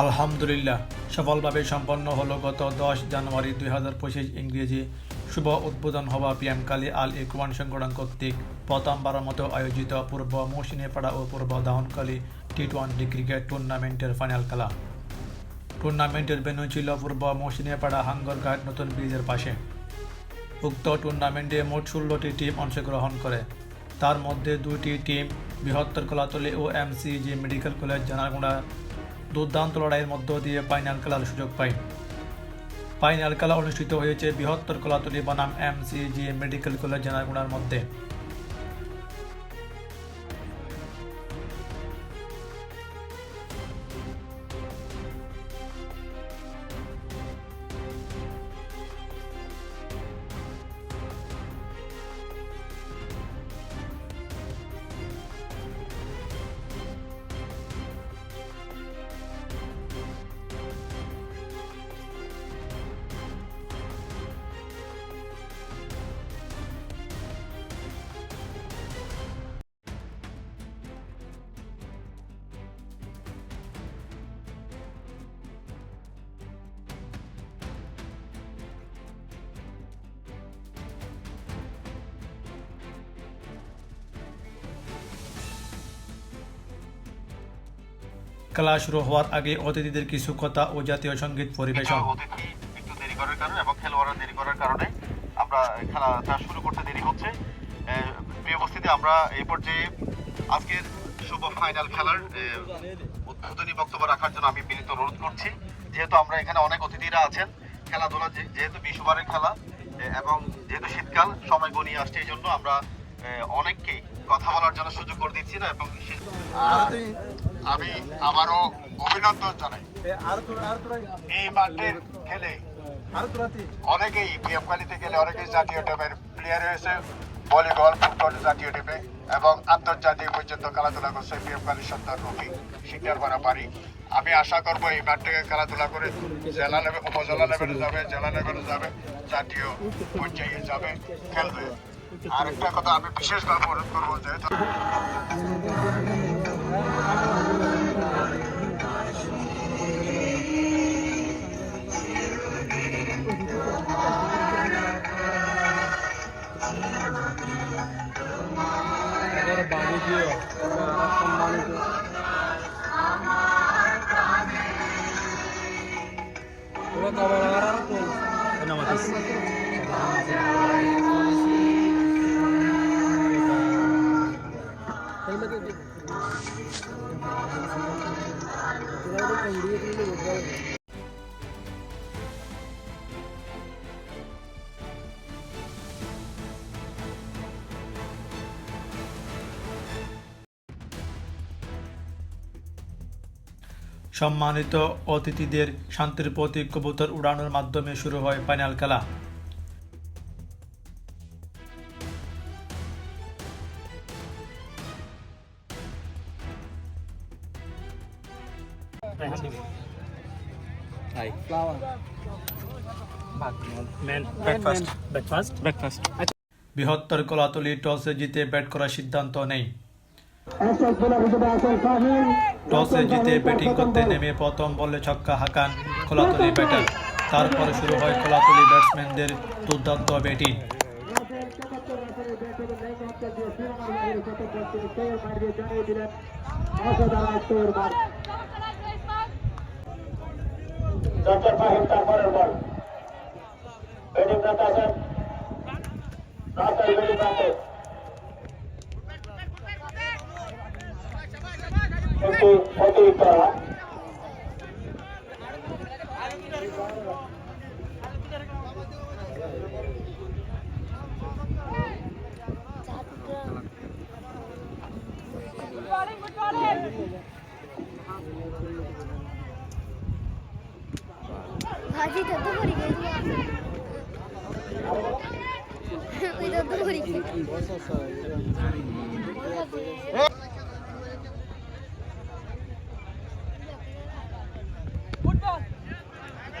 আলহামদুলিল্লাহ সফলভাবে সম্পন্ন হলো গত 10 জানুয়ারি 2025 ইংরেজি শুভ উদ্বোধন হওয়া পিএম কালী আল ইকওয়ান সংগঠন কর্তৃক প্রথমবারের মতো আয়োজিত পূর্ব মৌসুমীপাড়া ও পূর্ব দাউনকালী টি20 ক্রিকেট টুর্নামেন্টের ফাইনাল খেলা। টুর্নামেন্টের ভেন্যু ছিল পূর্ব মৌসুমীপাড়া হাঙ্গরঘাট নতুন ব্রিজের পাশে। উক্ত টুর্নামেন্টে মোট 16টি টিম অংশগ্রহণ করে, তার মধ্যে 2টি টিম বৃহত্তর কলাতলী ও এমসিজি মেডিকেল কলেজ জানারগুড়া দুর্দান্ত লড়াইয়ের মধ্য দিয়ে ফাইনাল খেলার সুযোগ পায়। ফাইনাল খেলা অনুষ্ঠিত হয়েছে বৃহত্তর কলাতলী বনাম এমসিজি মেডিকেল কলেজ জানারগুড়ার মধ্যে। খেলা শুরু হওয়ার আগে অতিথিদের কিছু কথা ও জাতীয় সঙ্গীত পরিবেশন। অতিথি একটু দেরি করার কারণে এবং খেলোয়াড়রা দেরি করার কারণে আমরা খেলাটা শুরু করতে দেরি হচ্ছে। প্রিয় উপস্থিতি, আমরা এই পর্যায়ে আজকের শুভ ফাইনাল খেলার উদ্বোধনী বক্তব্য রাখার জন্য আমি বিনীত অনুরোধ করছি। যেহেতু আমরা এখানে অনেক অতিথিরা আছেন, খেলাধুলা যেহেতু 20 ওভারের খেলা এবং যেহেতু শীতকাল সময় গনিয়ে আসছে, এই জন্য আমরা অনেককেই কথা বলার জন্য সুযোগ করে দিচ্ছি না। এবং আমি আবারও অভিনন্দন জানাই। এই মাঠের খেলে অনেকেই পিএম কালীতে গেলে অনেকেই জাতীয় টিমের প্লেয়ার হয়েছে, ভলিবল, ফুটবল জাতীয় টিমে এবং আন্তর্জাতিক পর্যন্ত খেলাধুলা করছে পিএম কালীর সন্তান রফি স্বীকার করা পারি। আমি আশা করবো এই মাঠ থেকে খেলাধুলা করে জেলা লেভেল, উপজেলা লেভেলে যাবে, জেলা লেভেলে যাবে, জাতীয় পর্যায়ে যাবে, খেলবে। আর একটা কথা আমি বিশেষভাবে অনুরোধ করবো, যেহেতু সম্মানিত অতিথিদের শান্তির প্রতীক কবুতর উড়ানোর মাধ্যমে শুরু হয় ফাইনাল খেলা। বৃহত্তর কলাতলী টসে জিতে ব্যাট করার সিদ্ধান্ত নেয়। টসে জিতে ব্যাটিং করতে নেমে প্রথম বলে ছক্কা হাঁকান কলাতলী ব্যাটার। তারপরে শুরু হয় কলাতলী ব্যাটসম্যানদের দুর্দান্ত ব্যাটিং। অতিরিক্ত भाजी तो भरी गई इधर तो भरी गई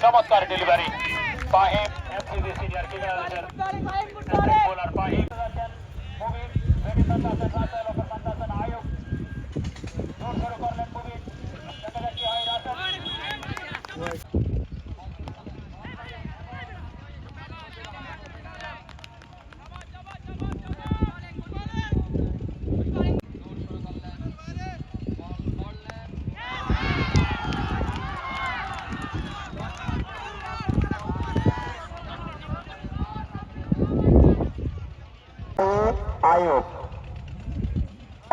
চমৎকার delivery Fahim, MCG senior cricketer bowler Fahim, Mubin Ayub দূর শুরু করলেন মুবিন, কি হয় রাসেল আয়ুব,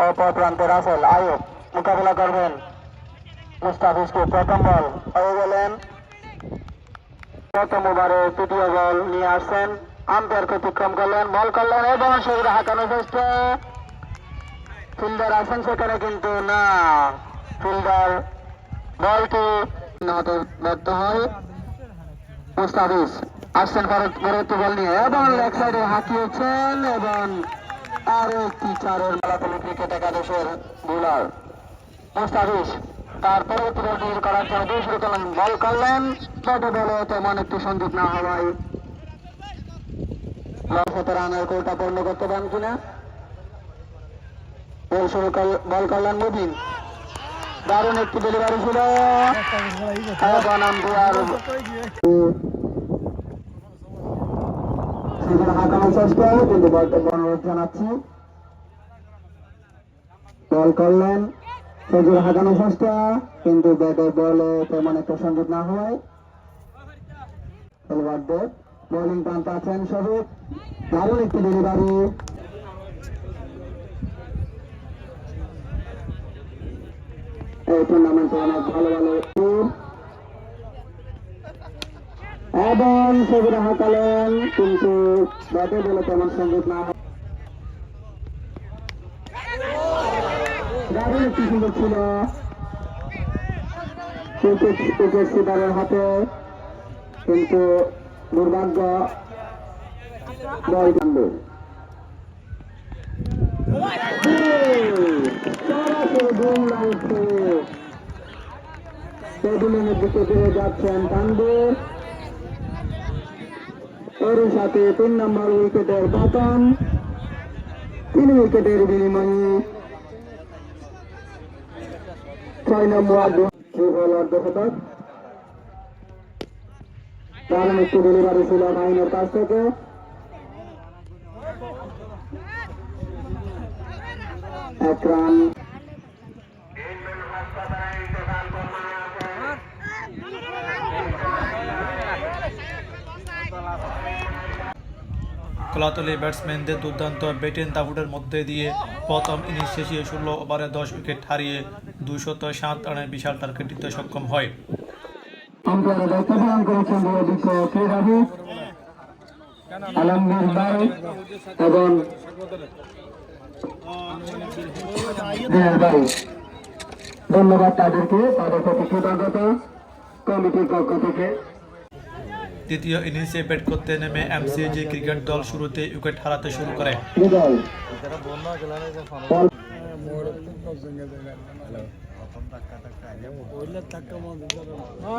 অপর প্রান্তে রাসেল। আয়ুব মোকাবেলা করবেন মুস্তাফিজকে। প্রথম বল হয়ে গেলেন, প্রথম ওভারে তৃতীয় বল নিয়ে আসছেন, আম্পায়ার অতিক্রম করলেন, বল করলেন এবং সেগুলো হাঁকানোর চেষ্টা। ফিল্ডার আছেন সেখানে কিন্তু না, ফিল্ডার বলটি হাতে ব্যর্থ হয়। মুস্তাফিজ আসছেন পরবর্তী বল নিয়ে এবং লেগ সাইডে হাঁকিয়েছেন এবং আরো একটি চারের মালাতলি ক্রিকেট একাদশের বোলার মুস্তাফিজ তার পরবর্তী বল তৈরি করার জন্য দিয়ে শুরু করলেন, বল করলেন, ব্যাটে বলে তেমন একটু সংযোগ না হওয়ায় রানের কোটা পূর্ণ করতে পারেন কিনা। বল করলেন মুবিন, দারুণ একটি ডেলিভারি ছিল এবং আম্পায়ার হাঁকানোর চেষ্টা, কিন্তু বলটা অনুরোধ জানাচ্ছি। বল করলেন, সেগুলো হাঁকানোর চেষ্টা, কিন্তু ব্যাটে বলে তেমন একটা সংযোগ না হওয়ায় খেলোয়াড়দের বোলিং প্রান্তে আছেন শরীফ, দারুণ একটি ডেলিভারি এই টুর্নামেন্টে অনেক ভালো ভালো এবং সেগুলো হাঁকালেন, কিন্তু ব্যাটে বলে তেমন সংযোগ না হয়। দারুণ একটি সুযোগ ছিল উইকেট সিপারের হাতে, কিন্তু দুর্ভাগ্য বল কাণ্ডে টেবিলের দিকে ফিরে যাচ্ছেন কাণ্ডে, এর সাথে 3 নম্বর উইকেটের পতন। 3 উইকেটের বিনিময়ে 6 নম্বর অর্ধশতক। কারণ একটি ডেলিভারি ছিল মাইনের কাছ থেকে, এক রান। কলাতলি ব্যাটসম্যানদের দুর্দান্ত ব্যাটিং দাপটের মধ্যে দিয়ে প্রথম ইনিংস শেষে 16 ওভারে 10 উইকেট হারিয়ে 207 রানের বিশাল টার্গেট দিতে সক্ষম হয়। আম্পায়ারের দায়িত্ব পালন করেছেন অভিজ্ঞ ক্রীড়াবিদ আলমগীর ভাই এবং ভাই। ধন্যবাদ তাদেরকে, তাদের প্রতি কৃতজ্ঞতা কমিটির পক্ষ থেকে। দ্বিতীয় ইনিংসে ব্যাট করতে নেমে এমসিজি ক্রিকেট দল শুরুতে উইকেট হারাতে শুরু করে।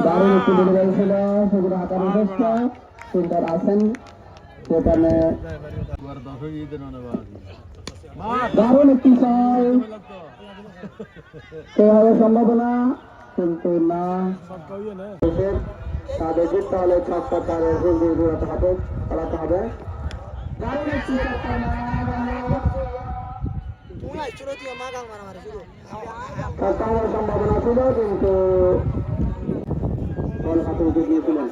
দারুণ একটি ডেলিভারি ছিল, সেগুলো হাঁকানোর চেষ্টা, ফিল্ডার আছেন সেখানে, দারুণ একটি ছয়, সেভাবে সম্ভাবনা কিন্তু না। তাদের জিততে হলে 76 ফিল্ডিং দূরাতে হবে, খেলাতে হবে। দারুণ একটি সম্ভাবনা ছিল, কিন্তু বল হাতে উইকেট নিয়েছিলেন।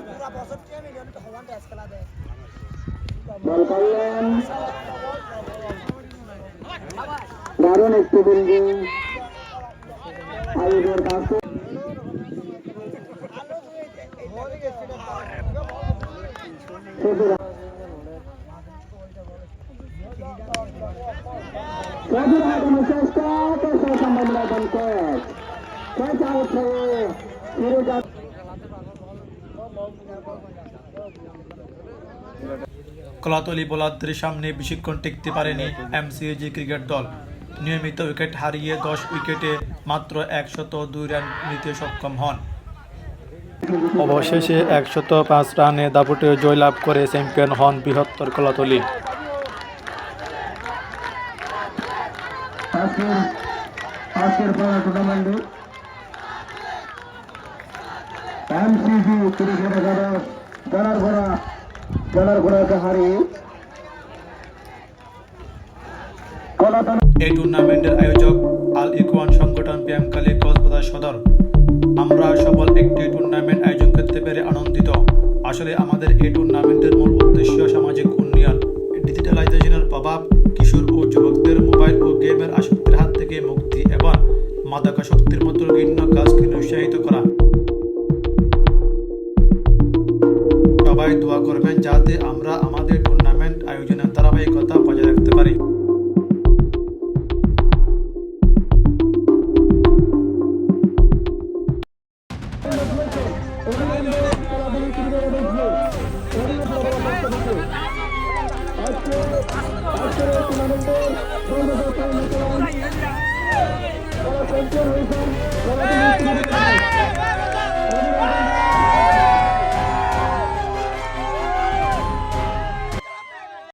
বল করলেন, দারুণ একটি বিল্ডিং আয়ুবের কাছে, চেষ্টা সম্ভাবনা কলাতলি বোলারদের সামনে বেশিক্ষণ টিকতে পারেনি এমসিজি ক্রিকেট দল। নিয়মিত উইকেট হারিয়ে 10 উইকেটে মাত্র 102 রান নিতে সক্ষম হন। অবশেষে 105 রানে দাপটে জয়লাভ করে চ্যাম্পিয়ন হন বৃহত্তর কলাতলি। আজকের টুর্নামেন্টে এমসিজি ক্রিকেট একাদশ জানার ঘোড়াকে হারিয়ে এই টুর্নামেন্টের আয়োজক আল ইকওয়ান সংগঠন পিএমকালী কক্সবাজার সদর। আমরা সফল একটি টুর্নামেন্ট আয়োজন করতে পেরে আনন্দিত। আসলে আমাদের এই টুর্নামেন্টের মূল উদ্দেশ্য সামাজিক উন্নয়ন, ডিজিটালাইজেশনের প্রভাব, কিশোর ও মাদকাসক্তির মতো ঘৃণ্য কাজকে নিরুৎসাহিত করা। সবাই দোয়া করবেন যাতে আমরা আমাদের টুর্নামেন্ট আয়োজনের ধারাবাহিকতা বজায় রাখতে পারি। আজকে